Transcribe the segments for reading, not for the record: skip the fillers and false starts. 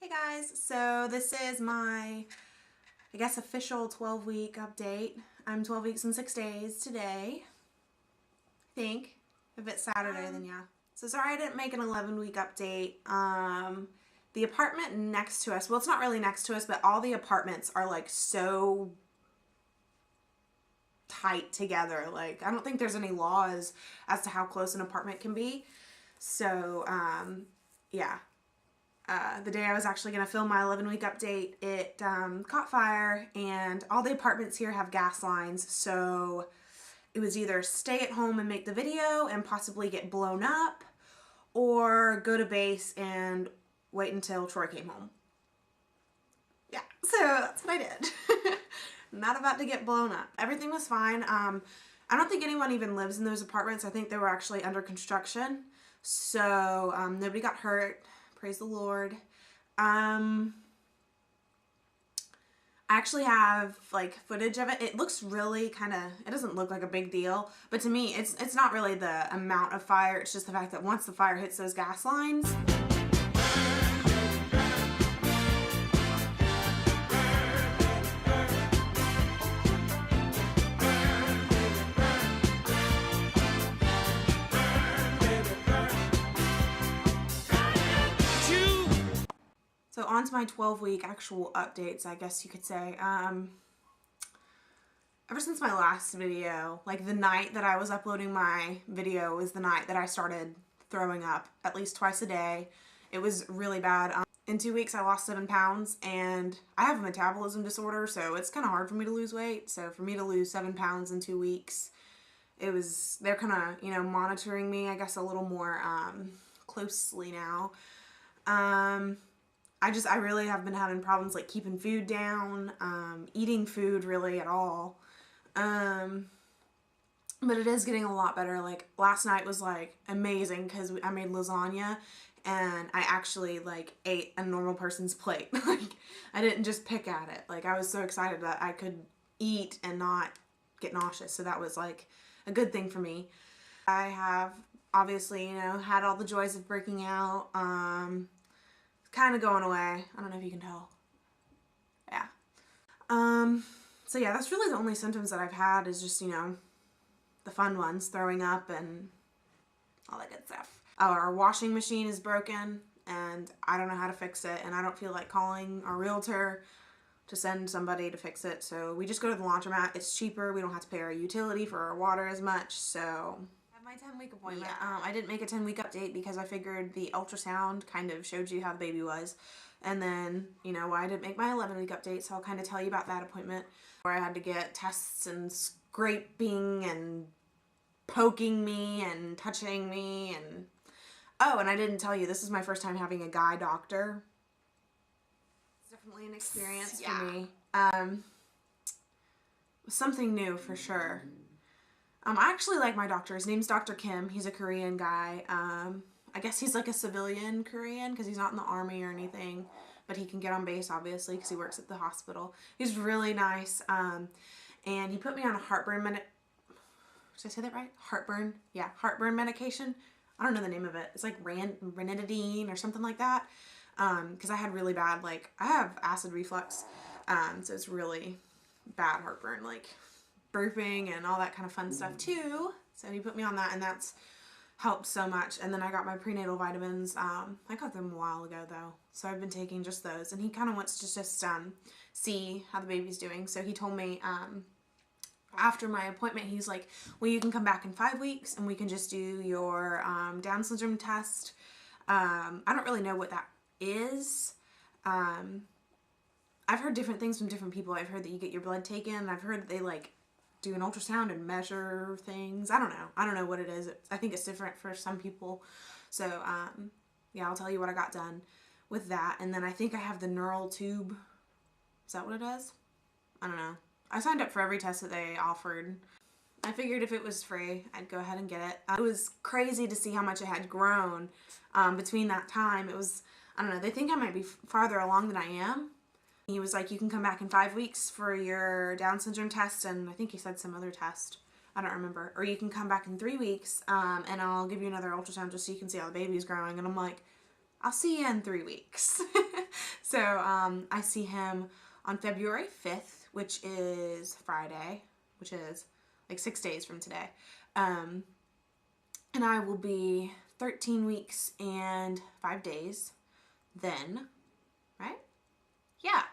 Hey guys, so this is my, I guess, official 12-week update. I'm 12 weeks and 6 days today, I think. If it's Saturday, then yeah. So sorry I didn't make an 11-week update. The apartment next to us, well, it's not really next to us, but all the apartments are like so tight together. Like, I don't think there's any laws as to how close an apartment can be. So, yeah. The day I was actually going to film my 11-week update, it caught fire, and all the apartments here have gas lines, so it was either stay at home and make the video and possibly get blown up, or go to base and wait until Troy came home. Yeah, so that's what I did. Not about to get blown up. Everything was fine. I don't think anyone even lives in those apartments. I think they were actually under construction, so nobody got hurt. Praise the Lord. I actually have like footage of it. It looks really kind of, it doesn't look like a big deal, but to me it's not really the amount of fire, it's just the fact that once the fire hits those gas lines, so on to my 12-week actual updates, I guess you could say. Ever since my last video, like the night that I was uploading my video was the night that I started throwing up at least twice a day. It was really bad. In 2 weeks I lost 7 pounds, and I have a metabolism disorder, so it's kind of hard for me to lose weight. So for me to lose 7 pounds in 2 weeks, they're kind of, you know, monitoring me, I guess, a little more closely now. I really have been having problems like keeping food down, eating food really at all. But it is getting a lot better. Like last night was like amazing because I made lasagna and I actually like ate a normal person's plate. Like I didn't just pick at it. Like I was so excited that I could eat and not get nauseous. So that was like a good thing for me. I have obviously, you know, had all the joys of breaking out. Kind of going away. I don't know if you can tell. Yeah. So yeah, that's really the only symptoms that I've had is just, you know, the fun ones, throwing up and all that good stuff. Our washing machine is broken and I don't know how to fix it, and I don't feel like calling our realtor to send somebody to fix it. So we just go to the laundromat. It's cheaper. We don't have to pay our utility for our water as much. So my 10-week appointment. Yeah. I didn't make a 10-week update because I figured the ultrasound kind of showed you how the baby was. And then, you know, I didn't make my 11-week update, so I'll kind of tell you about that appointment where I had to get tests and scraping and poking me and touching me and... Oh, and I didn't tell you, this is my first time having a guy doctor. It's definitely an experience for me. Something new for sure. I actually like my doctor. His name's Dr. Kim. He's a Korean guy. I guess he's like a civilian Korean because he's not in the army or anything, but he can get on base obviously because he works at the hospital. He's really nice. And he put me on a heartburn did I say that right? Heartburn? Yeah, heartburn medication. I don't know the name of it. It's like ranitidine or something like that. Because I had really bad, like, I have acid reflux. So it's really bad heartburn, like burping and all that kind of fun stuff too. So he put me on that, and that's helped so much. And then I got my prenatal vitamins. I got them a while ago though, so I've been taking just those. And he kind of wants to just see how the baby's doing. So he told me after my appointment, he's like, well, you can come back in 5 weeks and we can just do your Down syndrome test. I don't really know what that is. I've heard different things from different people. I've heard that you get your blood taken. I've heard that they like do an ultrasound and measure things. I don't know. I don't know what it is. I think it's different for some people. So, yeah, I'll tell you what I got done with that. And then I think I have the neural tube. Is that what it is? I don't know. I signed up for every test that they offered. I figured if it was free, I'd go ahead and get it. It was crazy to see how much it had grown between that time. It was, I don't know, they think I might be farther along than I am. He was like, you can come back in 5 weeks for your Down syndrome test, and I think he said some other test. I don't remember. Or you can come back in 3 weeks, and I'll give you another ultrasound just so you can see how the baby's growing. And I'm like, I'll see you in 3 weeks. So I see him on February 5th, which is Friday, which is like 6 days from today. And I will be 13 weeks and 5 days then, right? Yeah.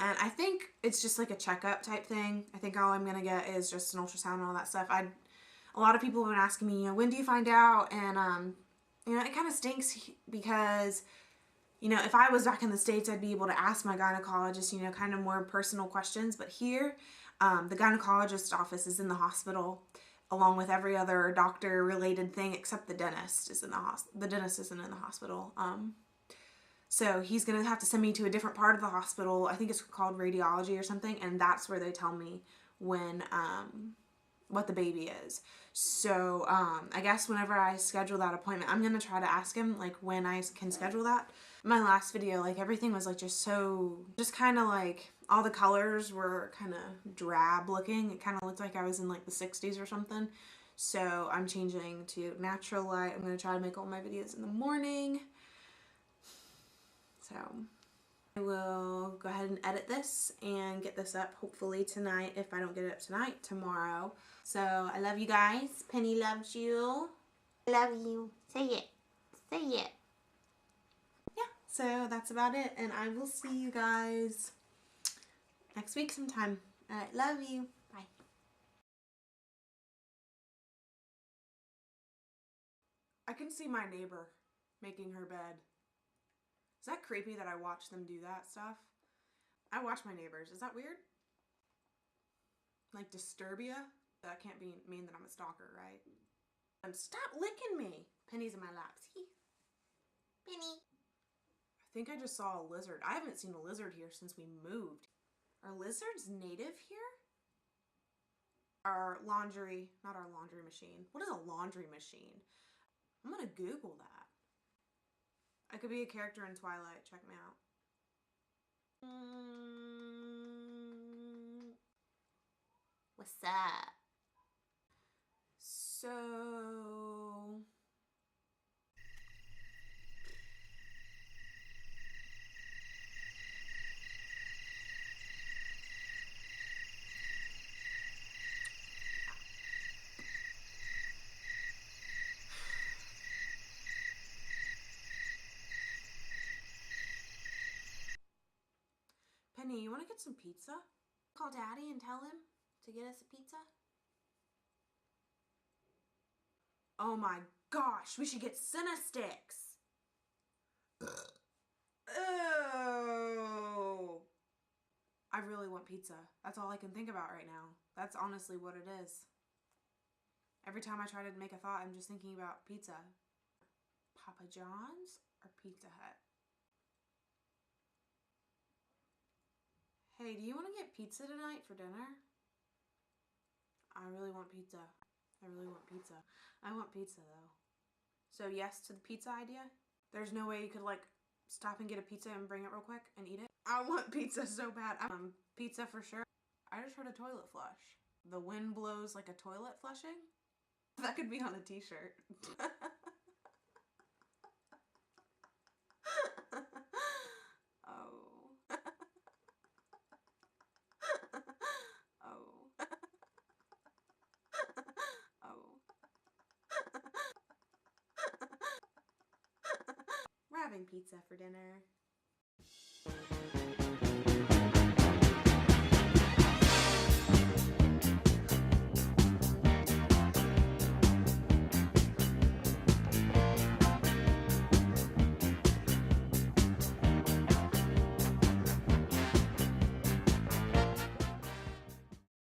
And I think it's just like a checkup type thing. I think all I'm going to get is just an ultrasound and all that stuff. A lot of people have been asking me, when do you find out? And, it kind of stinks because, if I was back in the States, I'd be able to ask my gynecologist, kind of more personal questions. But here, the gynecologist office is in the hospital along with every other doctor related thing except the dentist is in the hospital. The dentist isn't in the hospital. So he's going to have to send me to a different part of the hospital. I think it's called radiology or something. And that's where they tell me when, what the baby is. So, I guess whenever I schedule that appointment, I'm going to try to ask him, like, when I can schedule that. My last video, like, everything was, like, just kind of, like, all the colors were kind of drab looking. It kind of looked like I was in, like, the 60s or something. So, I'm changing to natural light. I'm going to try to make all my videos in the morning. So, I will go ahead and edit this and get this up hopefully tonight. If I don't get it up tonight, tomorrow. So, I love you guys. Penny loves you. I love you. Say it. Say it. Yeah, so that's about it. And I will see you guys next week sometime. Alright, love you. Bye. I can see my neighbor making her bed. Is that creepy that I watch them do that stuff? I watch my neighbors. Is that weird? Like disturbia? That can't mean that I'm a stalker, right? Stop licking me. Penny's in my lap. See? Penny. I think I just saw a lizard. I haven't seen a lizard here since we moved. Are lizards native here? Our laundry, not our laundry machine. What is a laundry machine? I'm gonna Google that. I could be a character in Twilight. Check me out. What's up? So... Penny, you want to get some pizza? Call Daddy and tell him to get us a pizza? Oh my gosh, we should get Cinesticks. Oh, I really want pizza. That's all I can think about right now. That's honestly what it is. Every time I try to make a thought, I'm just thinking about pizza. Papa John's or Pizza Hut? Hey, do you want to get pizza tonight for dinner? I really want pizza. I really want pizza. I want pizza though. So yes to the pizza idea? There's no way you could like stop and get a pizza and bring it real quick and eat it? I want pizza so bad. Pizza for sure. I just heard a toilet flush. The wind blows like a toilet flushing? That could be on a t-shirt. Oh. Oh. Oh. We're having pizza for dinner.